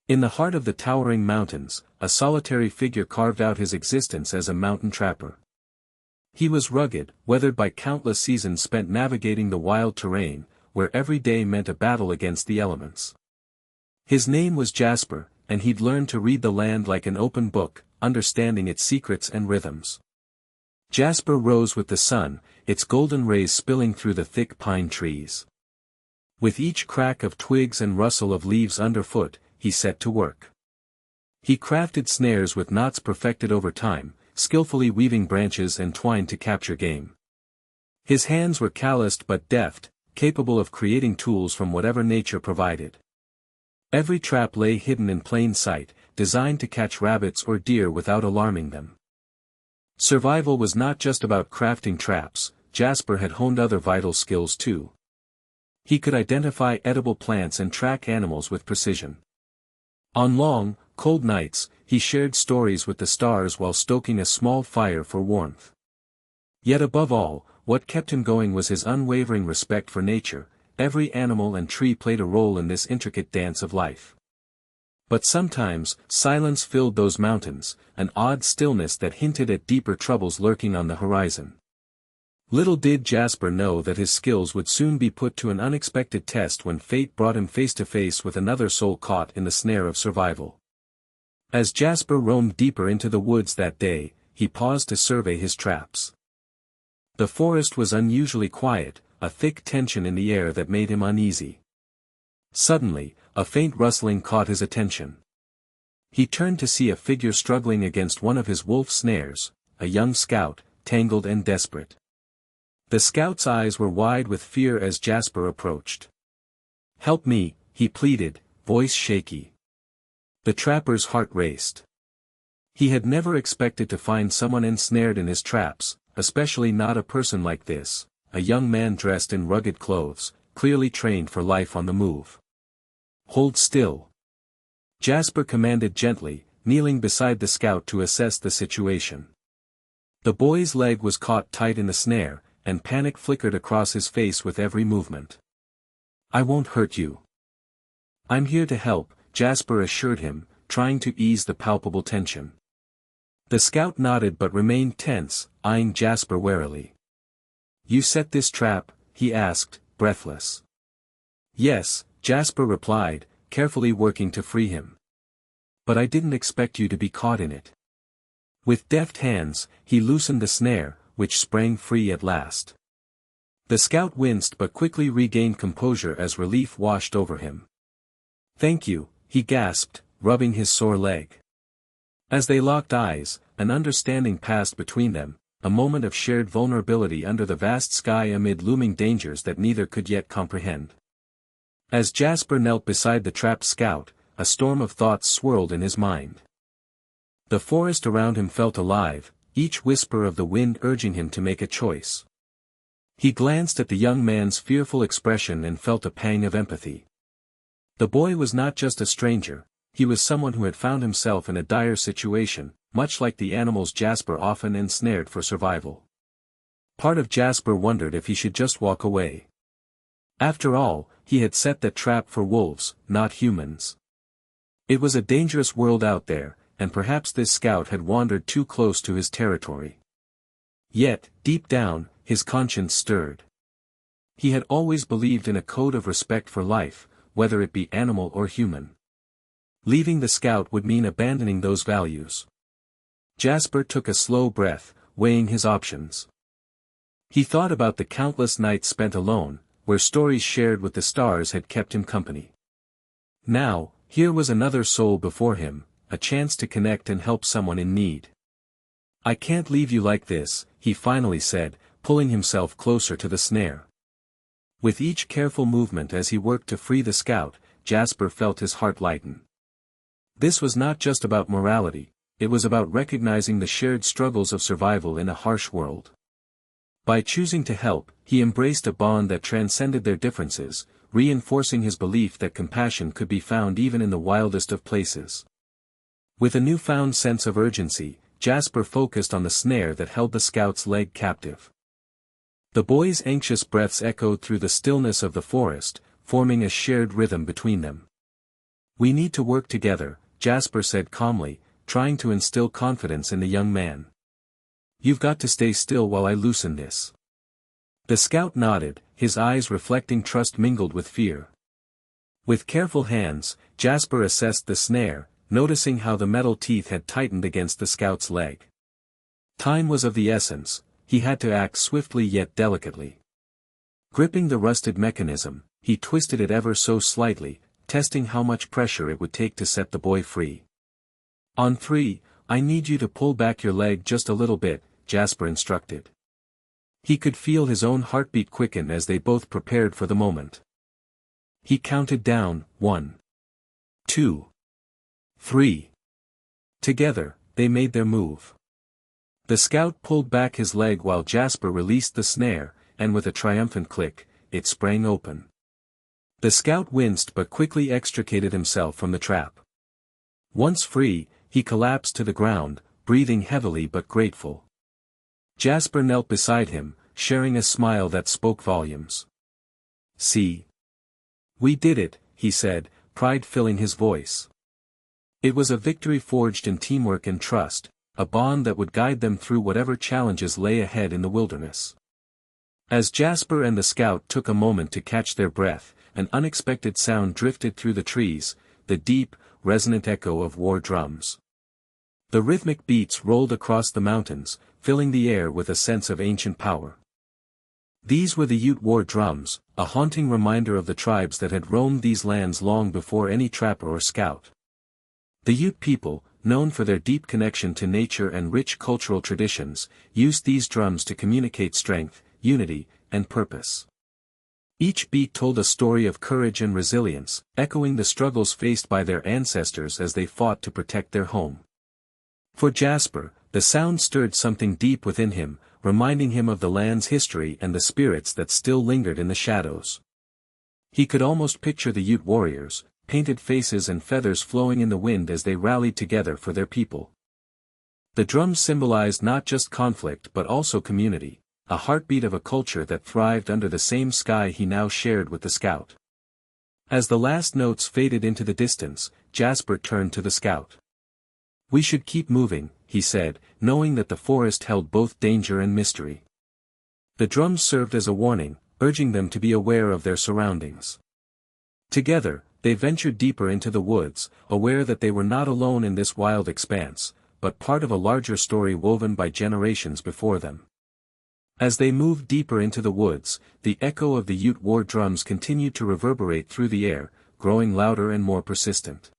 In the heart of the towering mountains, a solitary figure carved out his existence as a mountain trapper. He was rugged, weathered by countless seasons spent navigating the wild terrain, where every day meant a battle against the elements. His name was Jasper, and he'd learned to read the land like an open book, understanding its secrets and rhythms. Jasper rose with the sun, its golden rays spilling through the thick pine trees. With each crack of twigs and rustle of leaves underfoot, he set to work. He crafted snares with knots perfected over time, skillfully weaving branches and twine to capture game. His hands were calloused but deft, capable of creating tools from whatever nature provided. Every trap lay hidden in plain sight, designed to catch rabbits or deer without alarming them. Survival was not just about crafting traps. Jasper had honed other vital skills too. He could identify edible plants and track animals with precision. On long, cold nights, he shared stories with the stars while stoking a small fire for warmth. Yet above all, what kept him going was his unwavering respect for nature. Every animal and tree played a role in this intricate dance of life. But sometimes, silence filled those mountains, an odd stillness that hinted at deeper troubles lurking on the horizon. Little did Jasper know that his skills would soon be put to an unexpected test when fate brought him face to face with another soul caught in the snare of survival. As Jasper roamed deeper into the woods that day, he paused to survey his traps. The forest was unusually quiet, a thick tension in the air that made him uneasy. Suddenly, a faint rustling caught his attention. He turned to see a figure struggling against one of his wolf snares, a young scout, tangled and desperate. The scout's eyes were wide with fear as Jasper approached. "Help me," he pleaded, voice shaky. The trapper's heart raced. He had never expected to find someone ensnared in his traps, especially not a person like this, a young man dressed in rugged clothes, clearly trained for life on the move. "Hold still," Jasper commanded gently, kneeling beside the scout to assess the situation. The boy's leg was caught tight in the snare, and panic flickered across his face with every movement. "I won't hurt you. I'm here to help," Jasper assured him, trying to ease the palpable tension. The scout nodded but remained tense, eyeing Jasper warily. "You set this trap?" he asked, breathless. "Yes," Jasper replied, carefully working to free him. "But I didn't expect you to be caught in it." With deft hands, he loosened the snare, which sprang free at last. The scout winced but quickly regained composure as relief washed over him. "Thank you," he gasped, rubbing his sore leg. As they locked eyes, an understanding passed between them, a moment of shared vulnerability under the vast sky amid looming dangers that neither could yet comprehend. As Jasper knelt beside the trapped scout, a storm of thoughts swirled in his mind. The forest around him felt alive, each whisper of the wind urging him to make a choice. He glanced at the young man's fearful expression and felt a pang of empathy. The boy was not just a stranger, he was someone who had found himself in a dire situation, much like the animals Jasper often ensnared for survival. Part of Jasper wondered if he should just walk away. After all, he had set that trap for wolves, not humans. It was a dangerous world out there, and perhaps this scout had wandered too close to his territory. Yet, deep down, his conscience stirred. He had always believed in a code of respect for life, whether it be animal or human. Leaving the scout would mean abandoning those values. Jasper took a slow breath, weighing his options. He thought about the countless nights spent alone, where stories shared with the stars had kept him company. Now, here was another soul before him, a chance to connect and help someone in need. "I can't leave you like this," he finally said, pulling himself closer to the snare. With each careful movement as he worked to free the scout, Jasper felt his heart lighten. This was not just about morality, it was about recognizing the shared struggles of survival in a harsh world. By choosing to help, he embraced a bond that transcended their differences, reinforcing his belief that compassion could be found even in the wildest of places. With a newfound sense of urgency, Jasper focused on the snare that held the scout's leg captive. The boy's anxious breaths echoed through the stillness of the forest, forming a shared rhythm between them. We need to work together, Jasper said calmly, trying to instill confidence in the young man. You've got to stay still while I loosen this. The scout nodded, his eyes reflecting trust mingled with fear. With careful hands, Jasper assessed the snare, noticing how the metal teeth had tightened against the scout's leg. Time was of the essence, he had to act swiftly yet delicately. Gripping the rusted mechanism, he twisted it ever so slightly, testing how much pressure it would take to set the boy free. On 3, I need you to pull back your leg just a little bit, Jasper instructed. He could feel his own heartbeat quicken as they both prepared for the moment. He counted down, 1, 2, 3. Together, they made their move. The scout pulled back his leg while Jasper released the snare, and with a triumphant click, it sprang open. The scout winced but quickly extricated himself from the trap. Once free, he collapsed to the ground, breathing heavily but grateful. Jasper knelt beside him, sharing a smile that spoke volumes. See? We did it, he said, pride filling his voice. It was a victory forged in teamwork and trust, a bond that would guide them through whatever challenges lay ahead in the wilderness. As Jasper and the scout took a moment to catch their breath, an unexpected sound drifted through the trees, the deep, resonant echo of war drums. The rhythmic beats rolled across the mountains, filling the air with a sense of ancient power. These were the Ute war drums, a haunting reminder of the tribes that had roamed these lands long before any trapper or scout. The Ute people, known for their deep connection to nature and rich cultural traditions, used these drums to communicate strength, unity, and purpose. Each beat told a story of courage and resilience, echoing the struggles faced by their ancestors as they fought to protect their home. For Jasper, the sound stirred something deep within him, reminding him of the land's history and the spirits that still lingered in the shadows. He could almost picture the Ute warriors, painted faces and feathers flowing in the wind as they rallied together for their people. The drums symbolized not just conflict but also community, a heartbeat of a culture that thrived under the same sky he now shared with the scout. As the last notes faded into the distance, Jasper turned to the scout. We should keep moving, he said, knowing that the forest held both danger and mystery. The drums served as a warning, urging them to be aware of their surroundings. Together, they ventured deeper into the woods, aware that they were not alone in this wild expanse, but part of a larger story woven by generations before them. As they moved deeper into the woods, the echo of the Ute war drums continued to reverberate through the air, growing louder and more persistent.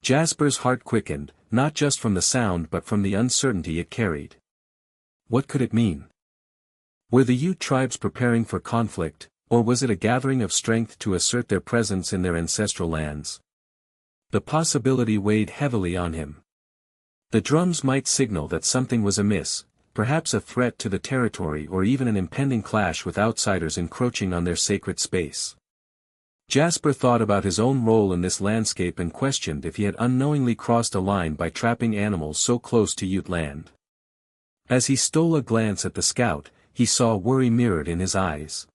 Jasper's heart quickened, not just from the sound but from the uncertainty it carried. What could it mean? Were the Ute tribes preparing for conflict, or was it a gathering of strength to assert their presence in their ancestral lands? The possibility weighed heavily on him. The drums might signal that something was amiss, perhaps a threat to the territory or even an impending clash with outsiders encroaching on their sacred space. Jasper thought about his own role in this landscape and questioned if he had unknowingly crossed a line by trapping animals so close to Ute land. As he stole a glance at the scout, he saw worry mirrored in his eyes.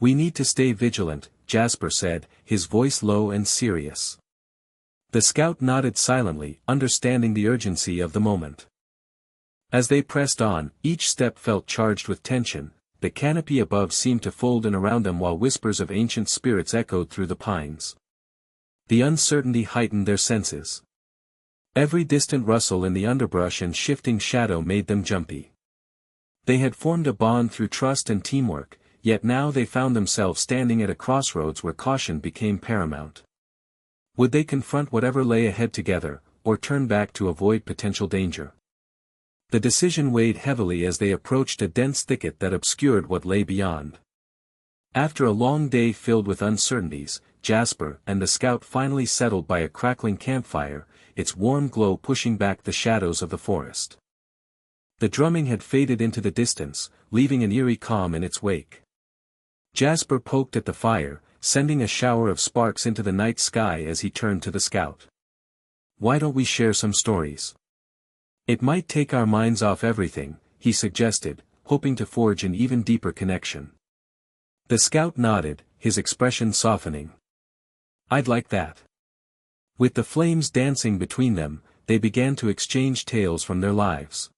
We need to stay vigilant, Jasper said, his voice low and serious. The scout nodded silently, understanding the urgency of the moment. As they pressed on, each step felt charged with tension. The canopy above seemed to fold in around them while whispers of ancient spirits echoed through the pines. The uncertainty heightened their senses. Every distant rustle in the underbrush and shifting shadow made them jumpy. They had formed a bond through trust and teamwork, yet now they found themselves standing at a crossroads where caution became paramount. Would they confront whatever lay ahead together, or turn back to avoid potential danger? The decision weighed heavily as they approached a dense thicket that obscured what lay beyond. After a long day filled with uncertainties, Jasper and the scout finally settled by a crackling campfire, its warm glow pushing back the shadows of the forest. The drumming had faded into the distance, leaving an eerie calm in its wake. Jasper poked at the fire, sending a shower of sparks into the night sky as he turned to the scout. Why don't we share some stories? It might take our minds off everything, he suggested, hoping to forge an even deeper connection. The scout nodded, his expression softening. I'd like that. With the flames dancing between them, they began to exchange tales from their lives.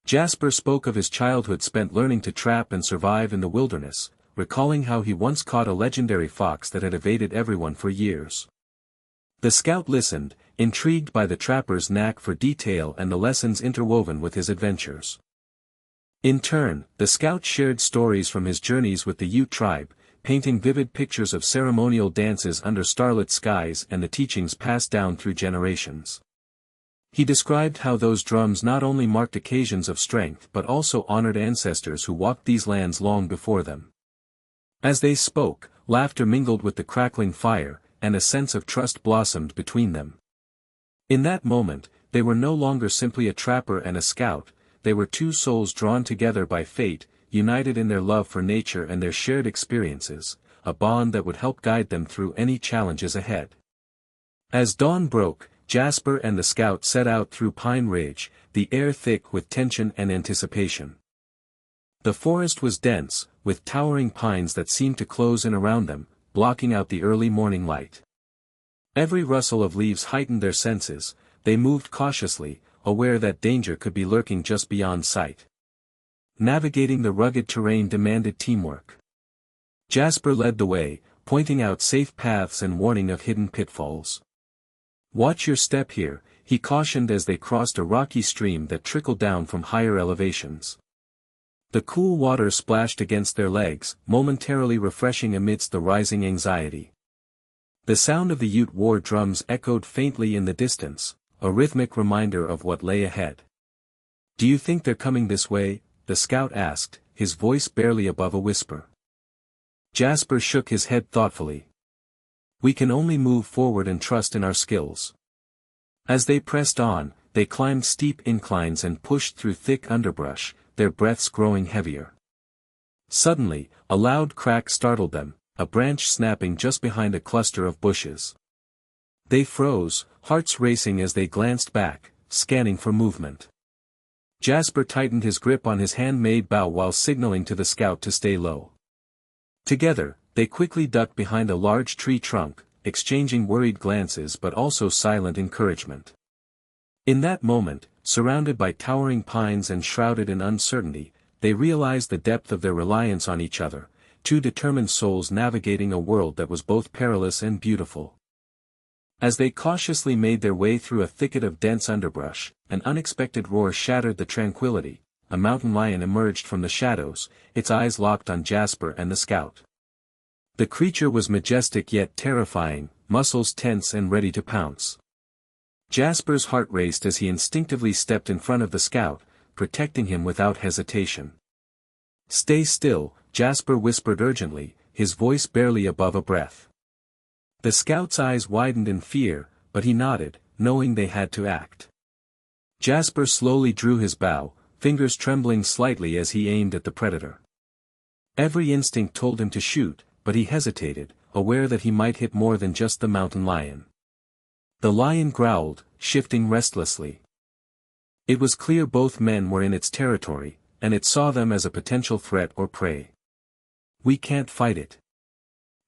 Jasper spoke of his childhood spent learning to trap and survive in the wilderness, recalling how he once caught a legendary fox that had evaded everyone for years. The scout listened, intrigued by the trapper's knack for detail and the lessons interwoven with his adventures. In turn, the scout shared stories from his journeys with the Ute tribe, painting vivid pictures of ceremonial dances under starlit skies and the teachings passed down through generations. He described how those drums not only marked occasions of strength but also honored ancestors who walked these lands long before them. As they spoke, laughter mingled with the crackling fire, and a sense of trust blossomed between them. In that moment, they were no longer simply a trapper and a scout, they were two souls drawn together by fate, united in their love for nature and their shared experiences, a bond that would help guide them through any challenges ahead. As dawn broke, Jasper and the scout set out through Pine Ridge, the air thick with tension and anticipation. The forest was dense, with towering pines that seemed to close in around them, blocking out the early morning light. Every rustle of leaves heightened their senses, they moved cautiously, aware that danger could be lurking just beyond sight. Navigating the rugged terrain demanded teamwork. Jasper led the way, pointing out safe paths and warning of hidden pitfalls. "Watch your step here," he cautioned as they crossed a rocky stream that trickled down from higher elevations. The cool water splashed against their legs, momentarily refreshing amidst the rising anxiety. The sound of the Ute war drums echoed faintly in the distance, a rhythmic reminder of what lay ahead. "Do you think they're coming this way?" the scout asked, his voice barely above a whisper. Jasper shook his head thoughtfully. "We can only move forward and trust in our skills." As they pressed on, they climbed steep inclines and pushed through thick underbrush, their breaths growing heavier. Suddenly, a loud crack startled them, a branch snapping just behind a cluster of bushes. They froze, hearts racing as they glanced back, scanning for movement. Jasper tightened his grip on his handmade bow while signaling to the scout to stay low. Together, they quickly ducked behind a large tree trunk, exchanging worried glances but also silent encouragement. In that moment, surrounded by towering pines and shrouded in uncertainty, they realized the depth of their reliance on each other, two determined souls navigating a world that was both perilous and beautiful. As they cautiously made their way through a thicket of dense underbrush, an unexpected roar shattered the tranquility. A mountain lion emerged from the shadows, its eyes locked on Jasper and the scout. The creature was majestic yet terrifying, muscles tense and ready to pounce. Jasper's heart raced as he instinctively stepped in front of the scout, protecting him without hesitation. "Stay still," Jasper whispered urgently, his voice barely above a breath. The scout's eyes widened in fear, but he nodded, knowing they had to act. Jasper slowly drew his bow, fingers trembling slightly as he aimed at the predator. Every instinct told him to shoot, but he hesitated, aware that he might hit more than just the mountain lion. The lion growled, shifting restlessly. It was clear both men were in its territory, and it saw them as a potential threat or prey. "We can't fight it.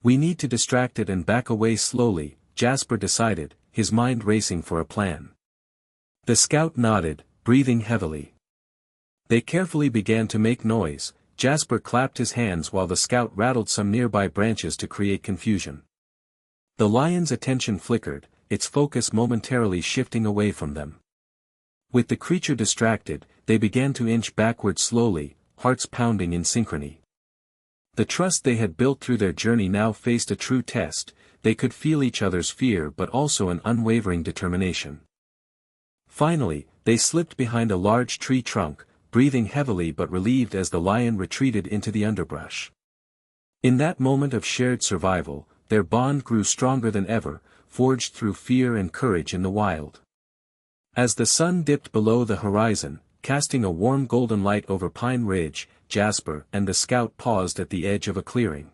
We need to distract it and back away slowly," Jasper decided, his mind racing for a plan. The scout nodded, breathing heavily. They carefully began to make noise. Jasper clapped his hands while the scout rattled some nearby branches to create confusion. The lion's attention flickered, its focus momentarily shifting away from them. With the creature distracted, they began to inch backward slowly, hearts pounding in synchrony. The trust they had built through their journey now faced a true test. They could feel each other's fear but also an unwavering determination. Finally, they slipped behind a large tree trunk, breathing heavily but relieved as the lion retreated into the underbrush. In that moment of shared survival, their bond grew stronger than ever, forged through fear and courage in the wild. As the sun dipped below the horizon, casting a warm golden light over Pine Ridge, Jasper and the scout paused at the edge of a clearing.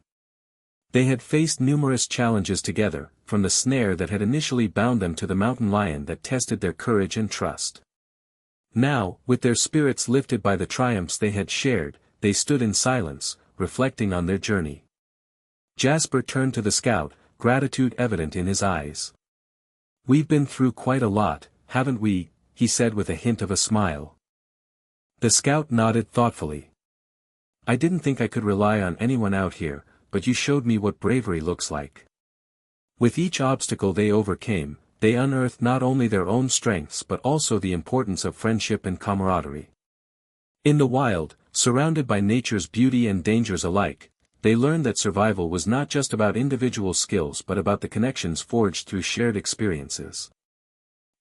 They had faced numerous challenges together, from the snare that had initially bound them to the mountain lion that tested their courage and trust. Now, with their spirits lifted by the triumphs they had shared, they stood in silence, reflecting on their journey. Jasper turned to the scout, gratitude evident in his eyes. "We've been through quite a lot, haven't we?" he said with a hint of a smile. The scout nodded thoughtfully. "I didn't think I could rely on anyone out here, but you showed me what bravery looks like." With each obstacle they overcame, they unearthed not only their own strengths but also the importance of friendship and camaraderie. In the wild, surrounded by nature's beauty and dangers alike, they learned that survival was not just about individual skills but about the connections forged through shared experiences.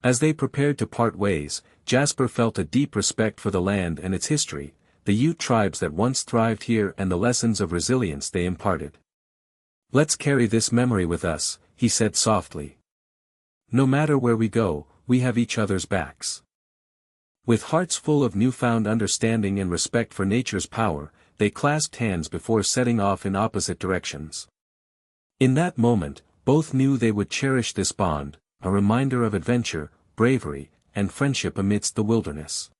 As they prepared to part ways, Jasper felt a deep respect for the land and its history, the Ute tribes that once thrived here and the lessons of resilience they imparted. "Let's carry this memory with us," he said softly. "No matter where we go, we have each other's backs." With hearts full of newfound understanding and respect for nature's power, they clasped hands before setting off in opposite directions. In that moment, both knew they would cherish this bond, a reminder of adventure, bravery, and friendship amidst the wilderness.